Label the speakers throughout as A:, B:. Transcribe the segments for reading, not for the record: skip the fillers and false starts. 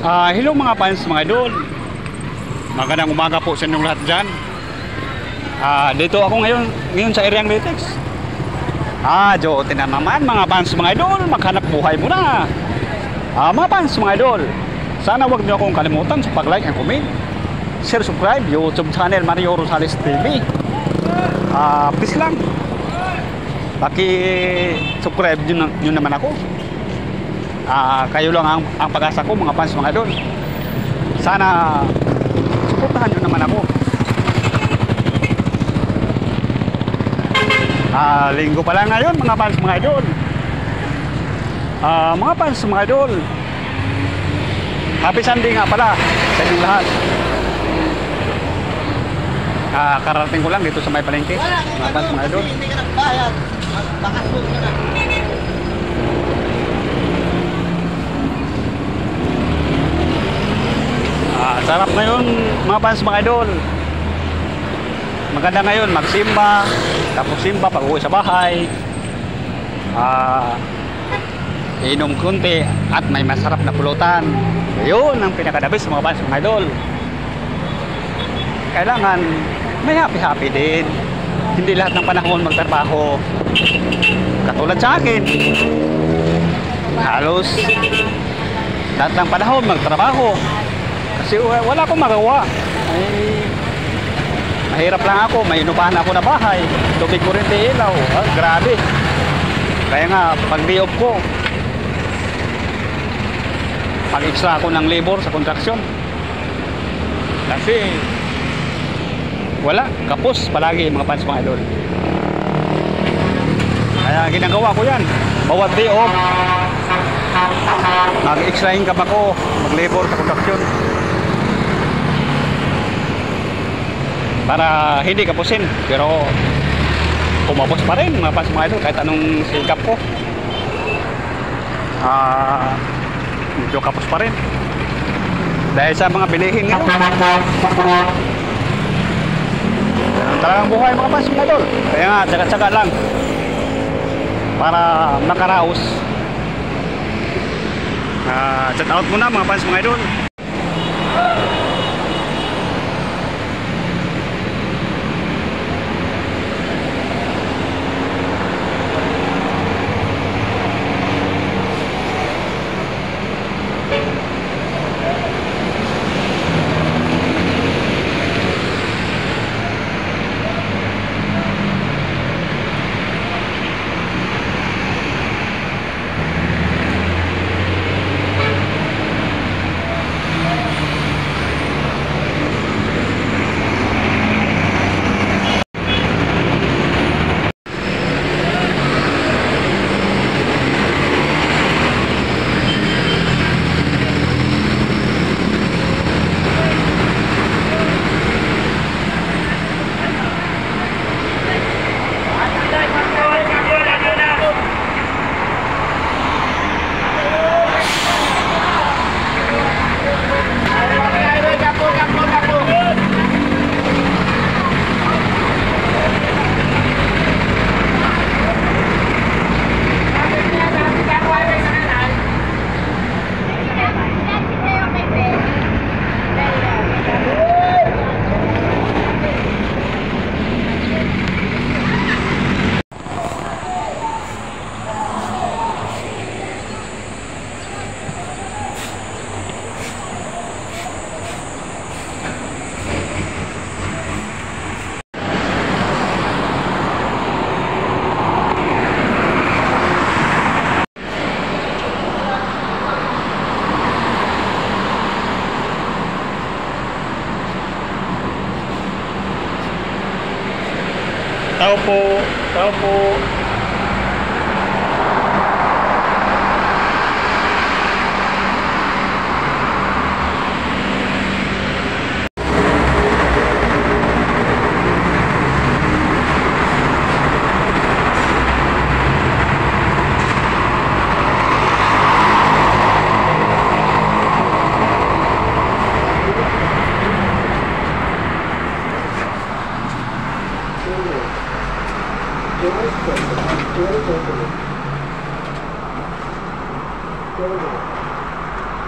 A: Hello mga fans, mga idol. Magandang umaga po sa inyong lahat dyan. Dito ako ngayon sa Iriang Litex. Jotin na naman mga fans, mga idol. Maghanap buhay muna. Mga fans, mga idol, sana wag niyo akong kalimutan sa pag-like and comment, share, subscribe YouTube channel Mario Rosales TV. Please lang, paki-subscribe nyo naman ako. Kayo lang ang pag-asa ko mga fans, mga idol. Sana suportahan nyo naman ako. Linggo pa lang ngayon mga fans, mga idol. Mga fans, mga idol, happy Sunday nga pala sa inyong lahat. Karating ko lang dito sa may palengke mga fans, mga idol.
B: Hindi ka nagbayad, bakasyon ka na.
A: Sarap ngayon mga fans, mga idol. Maganda ngayon magsimba, tapos simba pag uwi sa bahay, inom kunti at may masarap na pulutan. Yun ang pinakadabis mga fans, mga idol. Kailangan may happy din. Hindi lahat ng panahon magtrabaho. Katulad sa akin, halos lahat ng panahon magtrabaho. Kasi wala akong magawa. Mahirap lang ako. May inupahan ako na bahay. Tubig, kuryente, ilaw. Grabe. Kaya nga, pag day off ko, pag-extra ako ng labor sa construction. Kasi wala, kapos palagi mga fans, mga idol. Kaya ginagawa ko yan. Bawat day off, mag-extra income ako, mag-labor sa construction, para hindi kapusin. Pero pumapos pa rin mga fans, mga idol, kahit anong sikap ko. Medyo kapos pa rin dahil sa mga bilihin nyo. Talagang buhay mga fans, mga idol. Kaya nga, tsaga-tsaga lang para makaraos. Shout out muna mga fans, mga idol. Tao po, tao po.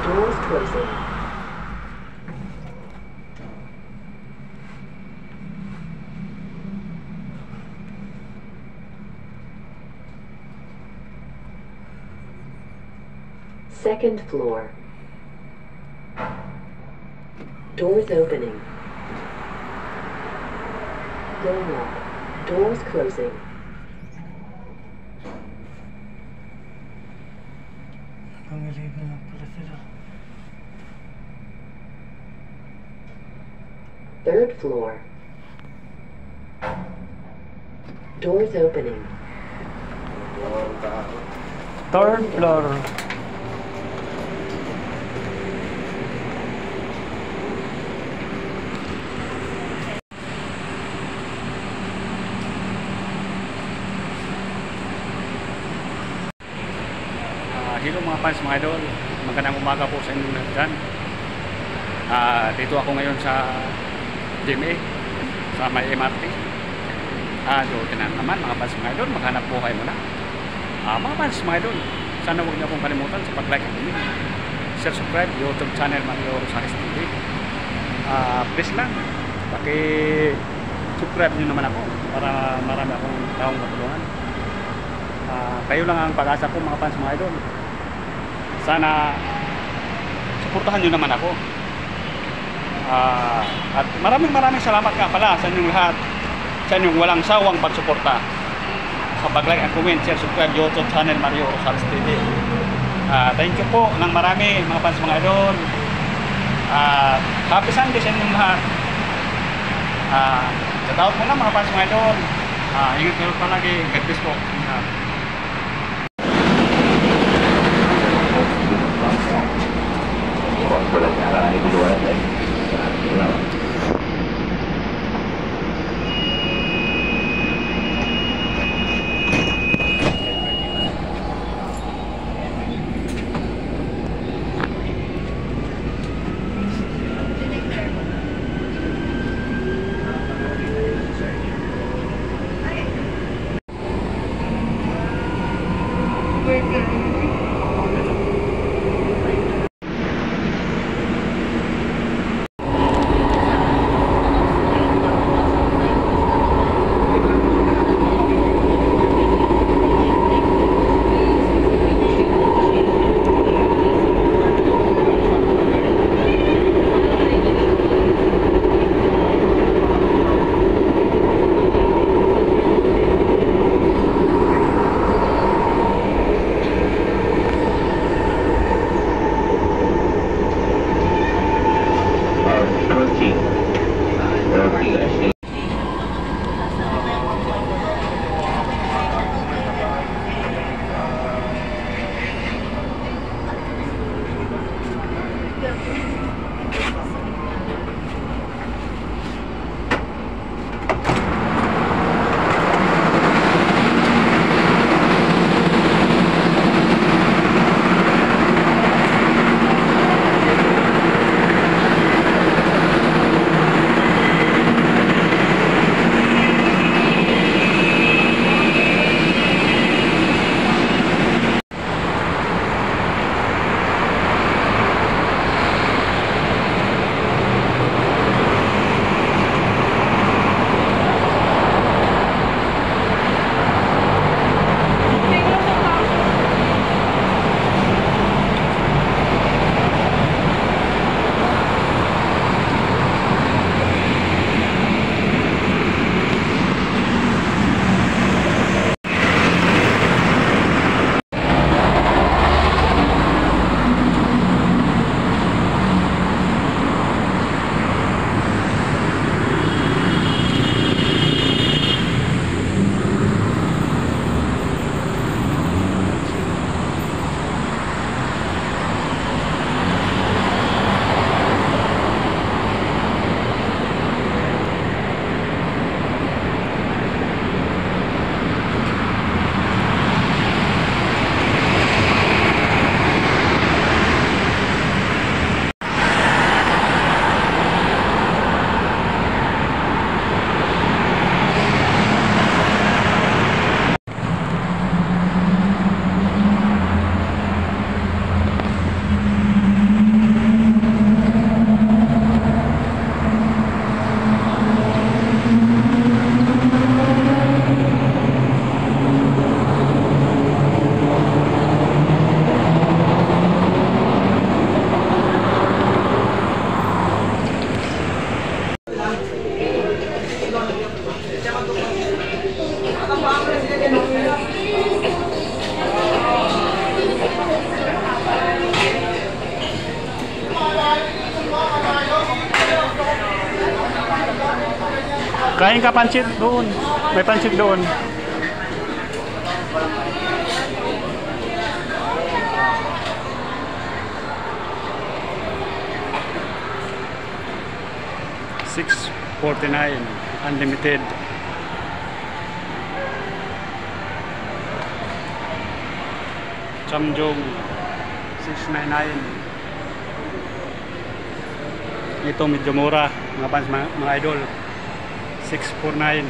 A: Doors closing.
C: Second floor. Doors opening. Going up. Doors closing.
B: Pangilihan na lang pala sila.
C: Third floor. Doors opening.
A: Third floor. Hello mga fans, mga idol. Magandang umaga po sa inyo lahat dyan. Dito ako ngayon sa GMA, sa may MRT. So, tinan naman mga fans, mga idol, maghanap po kayo muna. Mga fans, mga idol, sana huwag niyo akong kalimutan sa pag-like at share, subscribe, YouTube channel Mario Rosales TV. Please lang, paki-subscribe niyo naman ako para marami akong taong matulungan. Kayo lang ang pag-asa ko mga fans, mga idol. Sana suportahan nyo naman ako. At maraming salamat nga pala sa inyong lahat, sa inyong walang sawang pagsuporta sa pag-like and comment, share, subscribe YouTube channel Mario Rosales TV. Thank you po ng marami mga fans, mga idol. Happy Sunday sa inyong lahat. Shout out muna mga fans, mga idol. Ingat kayo palagi. God bless po. Kain ka pansit doon. May pansit doon. $6.49 unlimited. Chamjong $6.99. Ito medyo mura mga fans, mga idol. $6.49.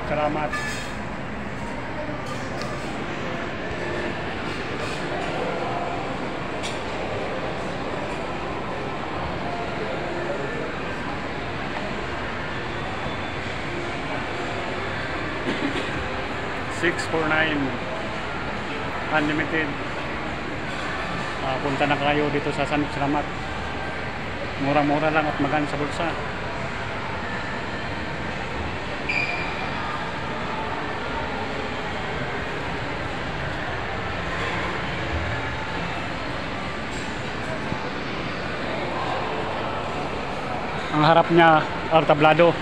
A: Salamat. $6.49 unlimited. Punta na kayo dito sa San Salamat. Mura-mura lang at maganda sa bulsa. Ang harap niya, tablado.